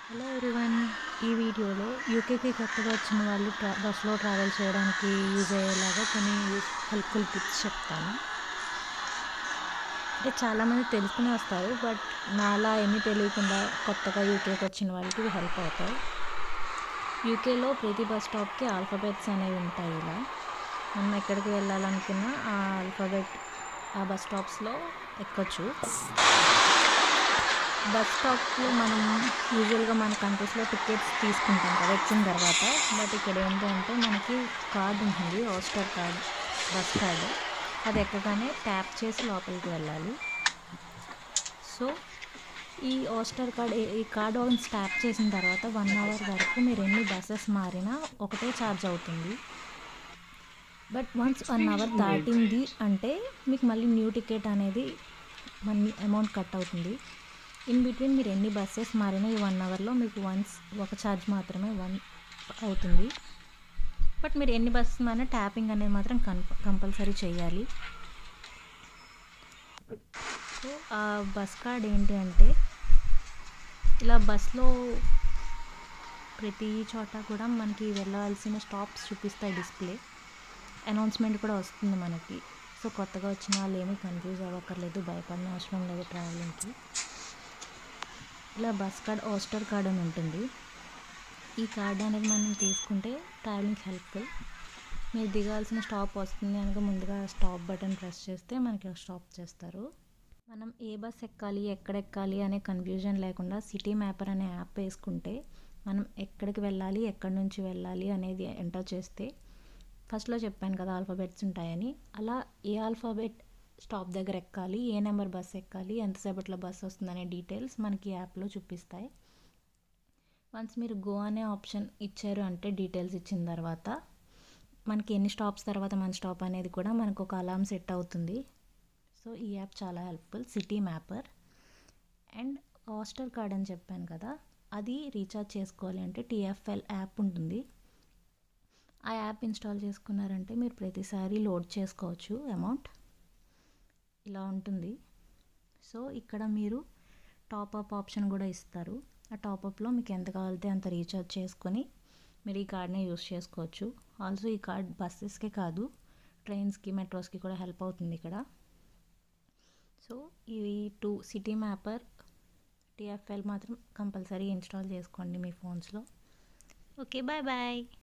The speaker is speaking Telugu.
Hello everyone. ఈ వీడియోలో యూకేకి కొత్తగా వచ్చిన వాళ్ళు బస్సులో ట్రావెల్ చేయడానికి యూజ్ అయ్యేలాగా కొన్ని హెల్ప్ఫుల్ టిప్స్ చెప్తాను. అంటే చాలామంది తెలుసుకునే వస్తారు, బట్ నాలా ఏమీ తెలియకుండా కొత్తగా యూకేకి వచ్చిన వాళ్ళకి ఇవి హెల్ప్ అవుతాయి. యూకేలో ప్రతి బస్ స్టాప్కి ఆల్ఫాబెట్స్ అనేవి ఉంటాయి. ఇలా మనం ఎక్కడికి వెళ్ళాలనుకున్నా ఆ ఆల్ఫాబెట్ ఆ బస్ స్టాప్స్లో ఎక్కొచ్చు. బస్ స్టాప్లో మనం యూజువల్గా మన కంట్రీస్లో టికెట్స్ తీసుకుంటాం కదా ఎక్కిన తర్వాత. బట్ ఇక్కడ ఏంటంటే మనకి కార్డ్ ఉంటుంది, ఓస్టర్ కార్డ్, బస్ కార్డు. అది ఎక్కగానే ట్యాప్ చేసి లోపలికి వెళ్ళాలి. సో ఈ ఓస్టర్ కార్డ్ ఈ కార్డ్ వన్స్ ట్యాప్ చేసిన తర్వాత 1 అవర్ వరకు మీరు ఎన్ని బస్సెస్ మారినా ఒకటే ఛార్జ్ అవుతుంది. బట్ వన్స్ 1 అవర్ దాటింది అంటే మీకు మళ్ళీ న్యూ టికెట్ అనేది మనీ అమౌంట్ కట్ అవుతుంది. ఇన్ బిట్వీన్ మీరు ఎన్ని బస్సెస్ మారినా ఈ 1 అవర్లో మీకు వన్స్ ఒక ఛార్జ్ మాత్రమే అవుతుంది. బట్ మీరు ఎన్ని బస్సెస్ మారినా ట్యాపింగ్ అనేది మాత్రం కంపల్సరీ చేయాలి. సో ఆ బస్ కార్డ్ ఏంటి అంటే ఇలా బస్లో ప్రతి చోట కూడా మనకి వెళ్ళాల్సిన స్టాప్స్ చూపిస్తాయి డిస్ప్లే. అనౌన్స్మెంట్ కూడా వస్తుంది మనకి. సో కొత్తగా వచ్చిన వాళ్ళు ఏమీ కన్ఫ్యూజ్ అవ్వక్కర్లేదు, భయపడిన అవసరం లేదు ట్రావెలింగ్కి. ఇలా బస్ కార్డ్ ఓస్టర్ కార్డ్ అని ఉంటుంది. ఈ కార్డ్ అనేది మనం తీసుకుంటే ట్రావెలింగ్ హెల్ప్ఫుల్. మీరు దిగాల్సిన స్టాప్ వస్తుంది కనుక ముందుగా స్టాప్ బటన్ ప్రెస్ చేస్తే మనకి స్టాప్ చేస్తారు. మనం ఏ బస్ ఎక్కాలి, ఎక్కడ ఎక్కాలి అనే కన్ఫ్యూజన్ లేకుండా సిటీ మ్యాపర్ అనే యాప్ వేసుకుంటే మనం ఎక్కడికి వెళ్ళాలి, ఎక్కడి నుంచి వెళ్ళాలి అనేది ఎంటర్ చేస్తే, ఫస్ట్లో చెప్పాను కదా ఆల్ఫాబెట్స్ ఉంటాయని, అలా ఏ ఆల్ఫాబెట్ స్టాప్ దగ్గర ఎక్కాలి, ఏ నెంబర్ బస్ ఎక్కాలి, ఎంతసేపట్లో బస్ వస్తుందనే డీటెయిల్స్ మనకి యాప్లో చూపిస్తాయి. వన్స్ మీరు గో అనే ఆప్షన్ ఇచ్చారు అంటే డీటెయిల్స్ ఇచ్చిన తర్వాత మనకి ఎన్ని స్టాప్స్ తర్వాత మన స్టాప్ అనేది కూడా మనకు ఒక అలారం సెట్ అవుతుంది. సో ఈ యాప్ చాలా helpful, city mapper. And oyster card అని చెప్పాను కదా, అది రీఛార్జ్ చేసుకోవాలి అంటే TFL యాప్ ఉంటుంది. ఆ యాప్ ఇన్స్టాల్ చేసుకున్నారంటే మీరు ప్రతిసారి లోడ్ చేసుకోవచ్చు అమౌంట్. ఇలా ఉంటుంది. సో ఇక్కడ మీరు టాప్అప్ ఆప్షన్ కూడా ఇస్తారు. ఆ టాప్అప్లో మీకు ఎంత కావాలితే అంత రీఛార్జ్ చేసుకొని మీరు ఈ కార్డ్ని యూస్ చేసుకోవచ్చు. ఆల్సో ఈ కార్డ్ బస్సెస్కే కాదు, ట్రైన్స్కి, మెట్రోస్కి కూడా హెల్ప్ అవుతుంది ఇక్కడ. సో ఈ 2 సిటీ మ్యాపర్, TFL మాత్రం కంపల్సరీ ఇన్స్టాల్ చేసుకోండి మీ ఫోన్స్లో. Okay, bye bye.